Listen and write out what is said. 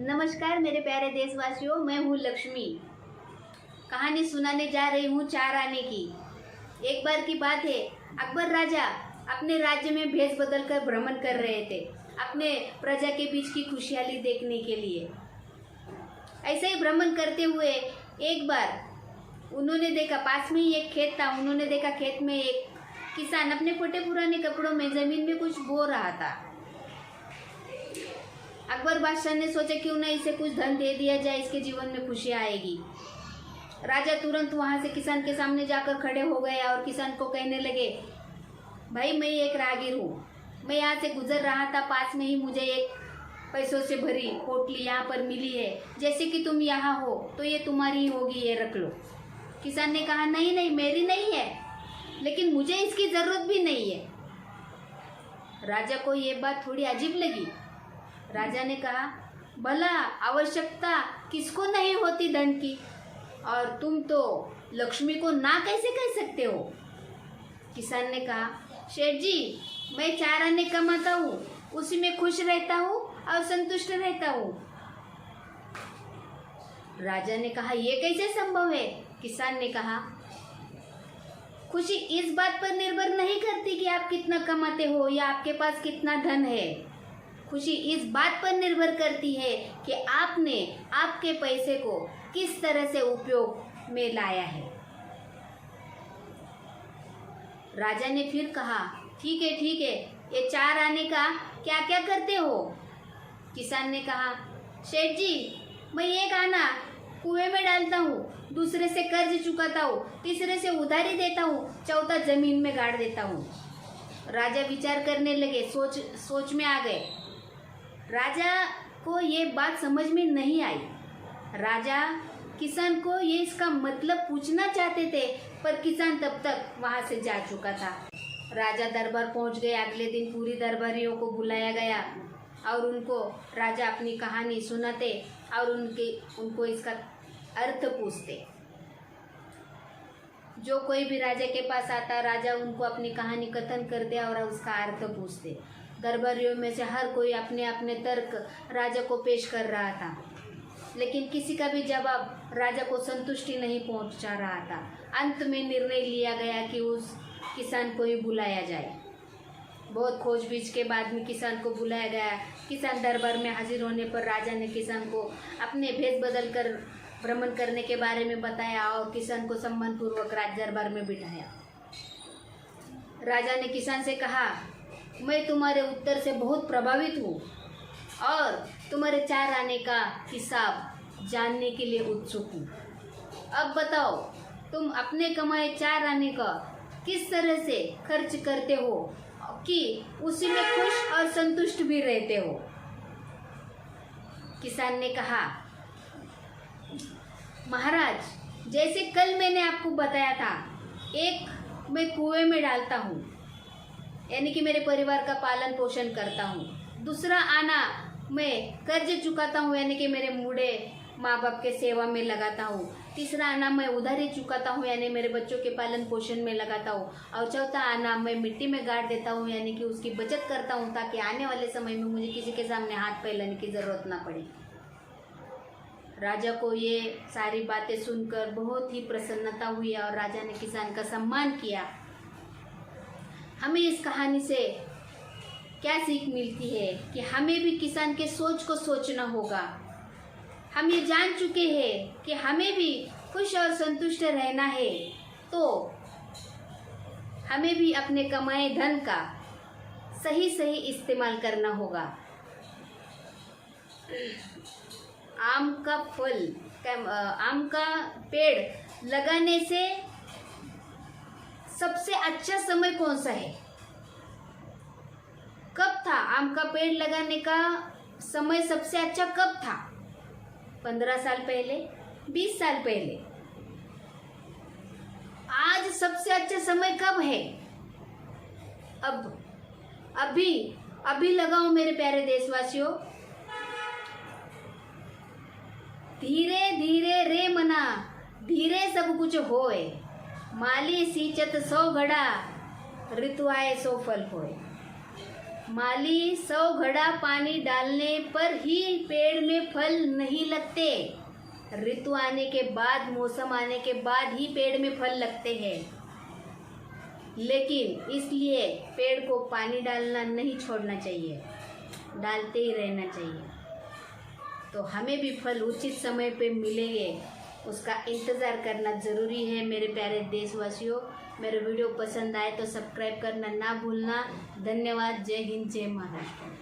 नमस्कार मेरे प्यारे देशवासियों, मैं हूँ लक्ष्मी। कहानी सुनाने जा रही हूँ चार आने की। एक बार की बात है, अकबर राजा अपने राज्य में भेष बदलकर भ्रमण कर रहे थे, अपने प्रजा के बीच की खुशहाली देखने के लिए। ऐसे ही भ्रमण करते हुए एक बार उन्होंने देखा, पास में ही एक खेत था। उन्होंने देखा खेत में एक किसान अपने फटे पुराने कपड़ों में जमीन में कुछ बो रहा था। अकबर बादशाह ने सोचा क्यों ना इसे कुछ धन दे दिया जाए, इसके जीवन में खुशी आएगी। राजा तुरंत वहां से किसान के सामने जाकर खड़े हो गए और किसान को कहने लगे, भाई मैं एक राहगीर हूँ, मैं यहाँ से गुजर रहा था, पास में ही मुझे एक पैसों से भरी पोटली यहाँ पर मिली है, जैसे कि तुम यहाँ हो तो ये तुम्हारी ही होगी, ये रख लो। किसान ने कहा, नहीं नहीं मेरी नहीं है, लेकिन मुझे इसकी जरूरत भी नहीं है। राजा को ये बात थोड़ी अजीब लगी। राजा ने कहा, भला आवश्यकता किसको नहीं होती धन की, और तुम तो लक्ष्मी को ना कैसे कह सकते हो। किसान ने कहा, शेठ जी मैं 4 आने कमाता हूँ, उसी में खुश रहता हूँ और संतुष्ट रहता हूँ। राजा ने कहा, ये कैसे संभव है। किसान ने कहा, खुशी इस बात पर निर्भर नहीं करती कि आप कितना कमाते हो या आपके पास कितना धन है। खुशी इस बात पर निर्भर करती है कि आपने आपके पैसे को किस तरह से उपयोग में लाया है। राजा ने फिर कहा, ठीक है, ये 4 आने का क्या क्या करते हो। किसान ने कहा, शेठ जी मैं एक आना कुएं में डालता हूँ, दूसरे से कर्ज चुकाता हूँ, तीसरे से उधारी देता हूँ, चौथा जमीन में गाड़ देता हूँ। राजा विचार करने लगे, सोच में आ गए। राजा को ये बात समझ में नहीं आई। राजा किसान को ये इसका मतलब पूछना चाहते थे, पर किसान तब तक वहां से जा चुका था। राजा दरबार पहुंच गए। अगले दिन पूरी दरबारियों को बुलाया गया और उनको राजा अपनी कहानी सुनाते और उनको इसका अर्थ पूछते। जो कोई भी राजा के पास आता, राजा उनको अपनी कहानी कथन करते और उसका अर्थ पूछते। दरबारियों में से हर कोई अपने अपने तर्क राजा को पेश कर रहा था, लेकिन किसी का भी जवाब राजा को संतुष्टि नहीं पहुंचा रहा था। अंत में निर्णय लिया गया कि उस किसान को ही बुलाया जाए। बहुत खोजबीन के बाद में किसान को बुलाया गया। किसान दरबार में हाजिर होने पर राजा ने किसान को अपने भेष बदल कर भ्रमण करने के बारे में बताया और किसान को सम्मानपूर्वक राज दरबार में बिठाया। राजा ने किसान से कहा, मैं तुम्हारे उत्तर से बहुत प्रभावित हूँ और तुम्हारे 4 आने का हिसाब जानने के लिए उत्सुक हूँ। अब बताओ, तुम अपने कमाए 4 आने का किस तरह से खर्च करते हो कि उसी में खुश और संतुष्ट भी रहते हो। किसान ने कहा, महाराज जैसे कल मैंने आपको बताया था, एक मैं कुएं में डालता हूँ, यानी कि मेरे परिवार का पालन पोषण करता हूँ। दूसरा आना मैं कर्ज चुकाता हूँ, यानी कि मेरे बूढ़े माँ बाप के सेवा में लगाता हूँ। तीसरा आना मैं उधारी चुकाता हूँ, यानी मेरे बच्चों के पालन पोषण में लगाता हूँ। और चौथा आना मैं मिट्टी में गाड़ देता हूँ, यानी कि उसकी बचत करता हूँ, ताकि आने वाले समय में मुझे किसी के सामने हाथ फैलाने की जरूरत ना पड़े। राजा को ये सारी बातें सुनकर बहुत ही प्रसन्नता हुई और राजा ने किसान का सम्मान किया। हमें इस कहानी से क्या सीख मिलती है कि हमें भी किसान के सोच को सोचना होगा। हम ये जान चुके हैं कि हमें भी खुश और संतुष्ट रहना है, तो हमें भी अपने कमाए धन का सही इस्तेमाल करना होगा। आम का पेड़ लगाने से सबसे अच्छा समय कौन सा है? कब था आम का पेड़ लगाने का समय? सबसे अच्छा कब था? 15 साल पहले, 20 साल पहले। आज सबसे अच्छा समय कब है? अभी लगाओ मेरे प्यारे देशवासियों। धीरे धीरे रे मना, धीरे सब कुछ होए, माली सींचत 100 घड़ा, ऋतु आए 100 फल होए। माली 100 घड़ा पानी डालने पर ही पेड़ में फल नहीं लगते। ऋतु आने के बाद, मौसम आने के बाद ही पेड़ में फल लगते हैं। लेकिन इसलिए पेड़ को पानी डालना नहीं छोड़ना चाहिए, डालते ही रहना चाहिए। तो हमें भी फल उचित समय पे मिलेंगे, उसका इंतज़ार करना ज़रूरी है। मेरे प्यारे देशवासियों, मेरे वीडियो पसंद आए तो सब्सक्राइब करना ना भूलना। धन्यवाद। जय हिंद, जय महाराष्ट्र।